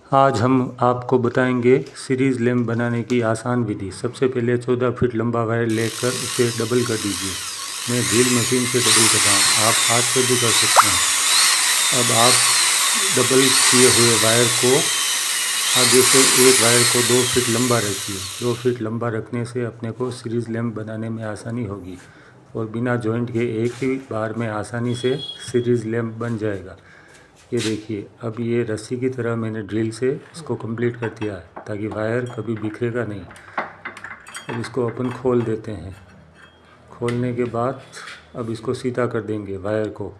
आज हम आपको बताएंगे सीरीज़ लैंप बनाने की आसान विधि। सबसे पहले 14 फीट लंबा वायर लेकर उसे डबल कर दीजिए। मैं ड्रिल मशीन से डबल कर रहा हूँ, आप हाथ से भी कर सकते हैं। अब आप डबल किए हुए वायर को आगे से एक वायर को 2 फीट लंबा रखिए। 2 फीट लंबा रखने से अपने को सीरीज़ लैंप बनाने में आसानी होगी और बिना जॉइंट के एक ही बार में आसानी से सीरीज़ लैंप बन जाएगा। ये देखिए, अब ये रस्सी की तरह मैंने ड्रिल से इसको कंप्लीट कर दिया है ताकि वायर कभी बिखरेगा नहीं। अब इसको अपन खोल देते हैं। खोलने के बाद अब इसको सीधा कर देंगे वायर को,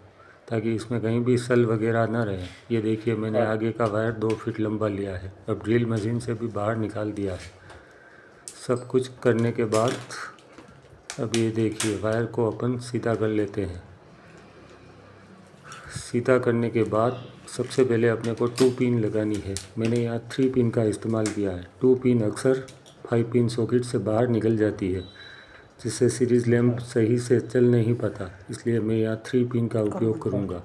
ताकि इसमें कहीं भी सल वगैरह ना रहे। ये देखिए, मैंने आगे का वायर 2 फीट लंबा लिया है। अब ड्रिल मशीन से भी बाहर निकाल दिया है। सब कुछ करने के बाद अब ये देखिए, वायर को अपन सीधा कर लेते हैं। सीधा करने के बाद सबसे पहले अपने को 2 पिन लगानी है। मैंने यहाँ 3 पिन का इस्तेमाल किया है। 2 पिन अक्सर 5 पिन सॉकेट से बाहर निकल जाती है, जिससे सीरीज़ लैंप सही से चल नहीं पाता, इसलिए मैं यहाँ 3 पिन का उपयोग करूँगा।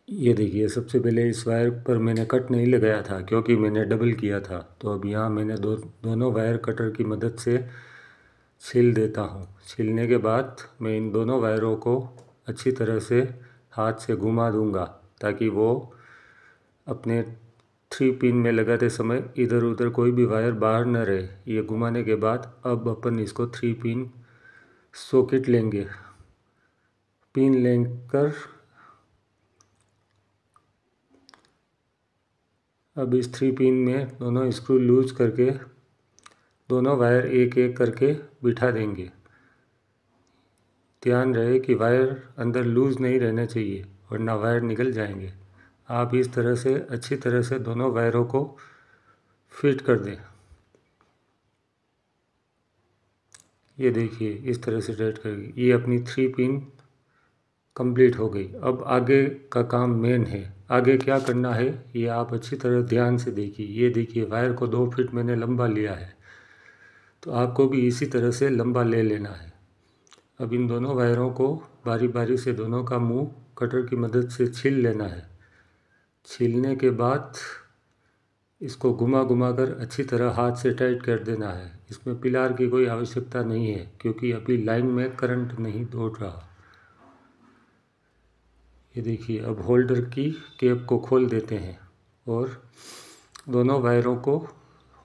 ये देखिए, सबसे पहले इस वायर पर मैंने कट नहीं लगाया था क्योंकि मैंने डबल किया था। तो अब यहाँ मैंने दोनों वायर कटर की मदद से छील देता हूँ। छीलने के बाद मैं इन दोनों वायरों को अच्छी तरह से हाथ से घुमा दूंगा, ताकि वो अपने 3 पिन में लगाते समय इधर उधर कोई भी वायर बाहर न रहे। ये घुमाने के बाद अब अपन इसको 3 पिन सॉकेट लेंगे। पिन लेकर अब इस 3 पिन में दोनों स्क्रू लूज करके दोनों वायर एक एक करके बिठा देंगे। ध्यान रहे कि वायर अंदर लूज़ नहीं रहना चाहिए, वरना वायर निकल जाएंगे। आप इस तरह से अच्छी तरह से दोनों वायरों को फिट कर दें। ये देखिए, इस तरह से टाइट करेंगे। ये अपनी 3 पिन कंप्लीट हो गई। अब आगे का काम मेन है। आगे क्या करना है ये आप अच्छी तरह ध्यान से देखिए। ये देखिए, वायर को 2 फीट मैंने लंबा लिया है, तो आपको भी इसी तरह से लंबा ले लेना है। अब इन दोनों वायरों को बारी बारी से दोनों का मुंह कटर की मदद से छील लेना है। छीलने के बाद इसको घुमा घुमा कर अच्छी तरह हाथ से टाइट कर देना है। इसमें पिलार की कोई आवश्यकता नहीं है क्योंकि अभी लाइन में करंट नहीं दौड़ रहा। ये देखिए, अब होल्डर की कैप को खोल देते हैं और दोनों वायरों को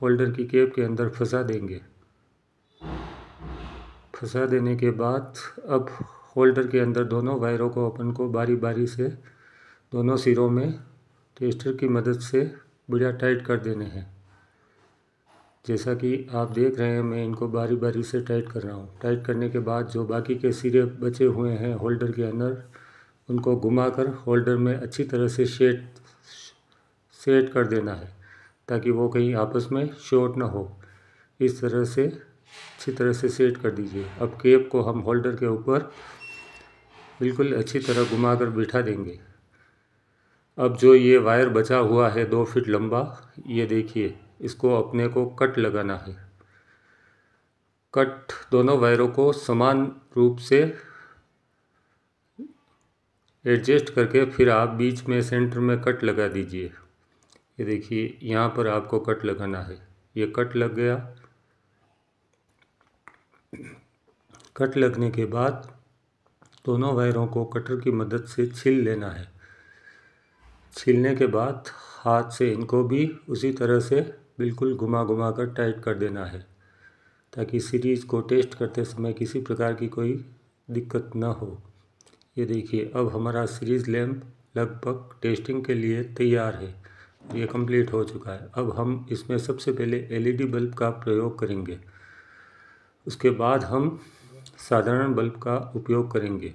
होल्डर की कैप के अंदर फंसा देंगे। फंसा देने के बाद अब होल्डर के अंदर दोनों वायरों को अपन को बारी बारी से दोनों सिरों में टेस्टर की मदद से बढ़िया टाइट कर देने हैं। जैसा कि आप देख रहे हैं, मैं इनको बारी बारी से टाइट कर रहा हूँ। टाइट करने के बाद जो बाकी के सिरे बचे हुए हैं होल्डर के अंदर, उनको घुमाकर होल्डर में अच्छी तरह से सेट कर देना है, ताकि वो कहीं आपस में शॉर्ट ना हो। इस तरह से अच्छी तरह से सेट कर दीजिए। अब कैप को हम होल्डर के ऊपर बिल्कुल अच्छी तरह घुमाकर बिठा देंगे। अब जो ये वायर बचा हुआ है 2 फीट लंबा, ये देखिए, इसको अपने को कट लगाना है। कट दोनों वायरों को समान रूप से एडजस्ट करके फिर आप बीच में सेंटर में कट लगा दीजिए। ये देखिए, यहाँ पर आपको कट लगाना है। ये कट लग गया। कट लगने के बाद दोनों वायरों को कटर की मदद से छील लेना है। छीलने के बाद हाथ से इनको भी उसी तरह से बिल्कुल घुमा घुमा कर टाइट कर देना है, ताकि सीरीज़ को टेस्ट करते समय किसी प्रकार की कोई दिक्कत ना हो। ये देखिए, अब हमारा सीरीज़ लैंप लगभग टेस्टिंग के लिए तैयार है। ये कंप्लीट हो चुका है। अब हम इसमें सबसे पहले एलईडी बल्ब का प्रयोग करेंगे, उसके बाद हम साधारण बल्ब का उपयोग करेंगे।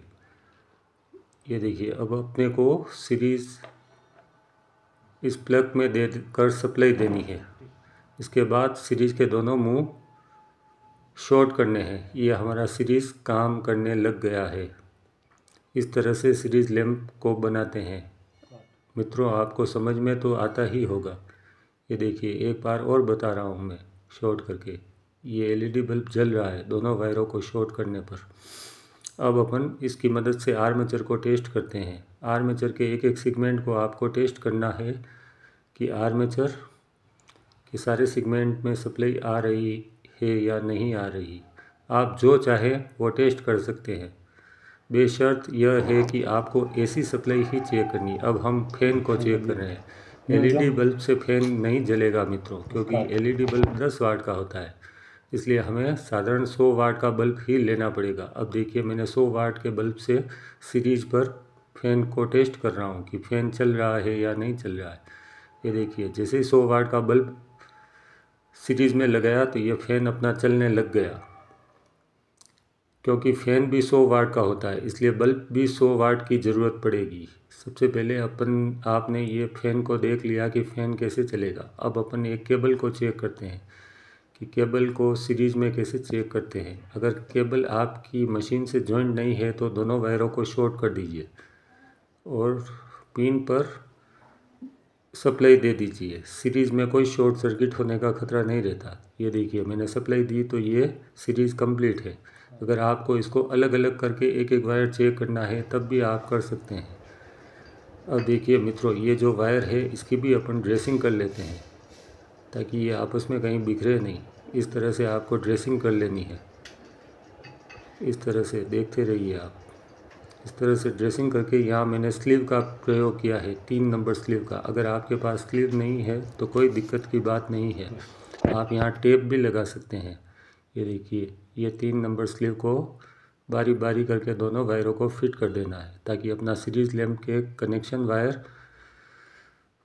ये देखिए, अब अपने को सीरीज़ इस प्लग में दे कर सप्लाई देनी है। इसके बाद सीरीज़ के दोनों मुंह शॉर्ट करने हैं। ये हमारा सीरीज़ काम करने लग गया है। इस तरह से सीरीज़ लैंप को बनाते हैं। मित्रों, आपको समझ में तो आता ही होगा। ये देखिए, एक बार और बता रहा हूँ मैं शॉर्ट करके। ये एलईडी बल्ब जल रहा है दोनों वायरों को शॉर्ट करने पर। अब अपन इसकी मदद से आर्मेचर को टेस्ट करते हैं। आर्मेचर के एक एक सेगमेंट को आपको टेस्ट करना है कि आर्मेचर के सारे सेगमेंट में सप्लाई आ रही है या नहीं आ रही। आप जो चाहे वो टेस्ट कर सकते हैं, बेशर्त यह है कि आपको एसी सप्लाई ही चेक करनी। अब हम फैन को चेक कर रहे हैं। एलईडी बल्ब से फैन नहीं जलेगा मित्रों, क्योंकि एलईडी बल्ब 10 वाट का होता है, इसलिए हमें साधारण 100 वाट का बल्ब ही लेना पड़ेगा। अब देखिए, मैंने 100 वाट के बल्ब से सीरीज पर फैन को टेस्ट कर रहा हूँ कि फ़ैन चल रहा है या नहीं चल रहा है। ये देखिए, जैसे ही 100 वाट का बल्ब सीरीज में लगाया तो ये फ़ैन अपना चलने लग गया। क्योंकि फ़ैन भी 100 वाट का होता है, इसलिए बल्ब भी 100 वाट की ज़रूरत पड़ेगी। सबसे पहले आपने ये फ़ैन को देख लिया कि फ़ैन कैसे चलेगा। अब अपन एक केबल को चेक करते हैं कि केबल को सीरीज़ में कैसे चेक करते हैं। अगर केबल आपकी मशीन से जॉइंट नहीं है तो दोनों वायरों को शॉर्ट कर दीजिए और पिन पर सप्लाई दे दीजिए। सीरीज़ में कोई शॉर्ट सर्किट होने का खतरा नहीं रहता। ये देखिए, मैंने सप्लाई दी तो ये सीरीज़ कंप्लीट है। अगर आपको इसको अलग अलग करके एक एक वायर चेक करना है तब भी आप कर सकते हैं। अब देखिए मित्रों, ये जो वायर है इसकी भी अपन ड्रेसिंग कर लेते हैं ताकि ये आपस में कहीं बिखरे नहीं। इस तरह से आपको ड्रेसिंग कर लेनी है। इस तरह से देखते रहिए आप। इस तरह से ड्रेसिंग करके यहाँ मैंने स्लीव का प्रयोग किया है, 3 नंबर स्लीव का। अगर आपके पास स्लीव नहीं है तो कोई दिक्कत की बात नहीं है, आप यहाँ टेप भी लगा सकते हैं। ये देखिए, ये 3 नंबर स्लीव को बारी बारी करके दोनों वायरों को फिट कर देना है ताकि अपना सीरीज लैंप के कनेक्शन वायर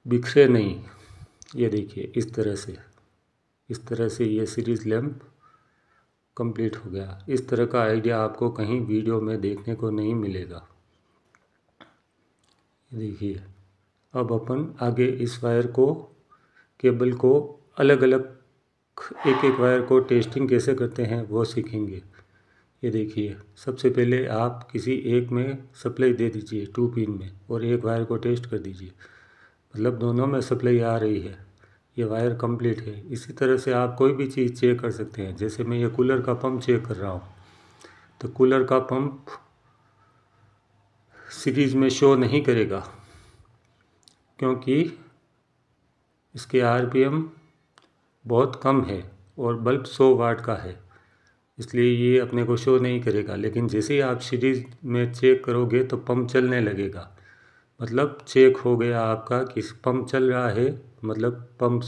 बिखरे नहीं। ये देखिए, इस तरह से ये सीरीज लैंप कंप्लीट हो गया। इस तरह का आइडिया आपको कहीं वीडियो में देखने को नहीं मिलेगा। देखिए, अब अपन आगे इस वायर को, केबल को अलग अलग एक एक वायर को टेस्टिंग कैसे करते हैं वो सीखेंगे। ये देखिए, सबसे पहले आप किसी एक में सप्लाई दे दीजिए 2 पिन में और एक वायर को टेस्ट कर दीजिए, मतलब दोनों में सप्लाई आ रही है। ये वायर कंप्लीट है। इसी तरह से आप कोई भी चीज़ चेक कर सकते हैं। जैसे मैं ये कूलर का पंप चेक कर रहा हूँ तो कूलर का पंप सीरीज में शो नहीं करेगा क्योंकि इसके आरपीएम बहुत कम है और बल्ब 100 वाट का है, इसलिए ये अपने को शो नहीं करेगा। लेकिन जैसे ही आप सीरीज में चेक करोगे तो पंप चलने लगेगा, मतलब चेक हो गया आपका कि पंप चल रहा है, मतलब पंप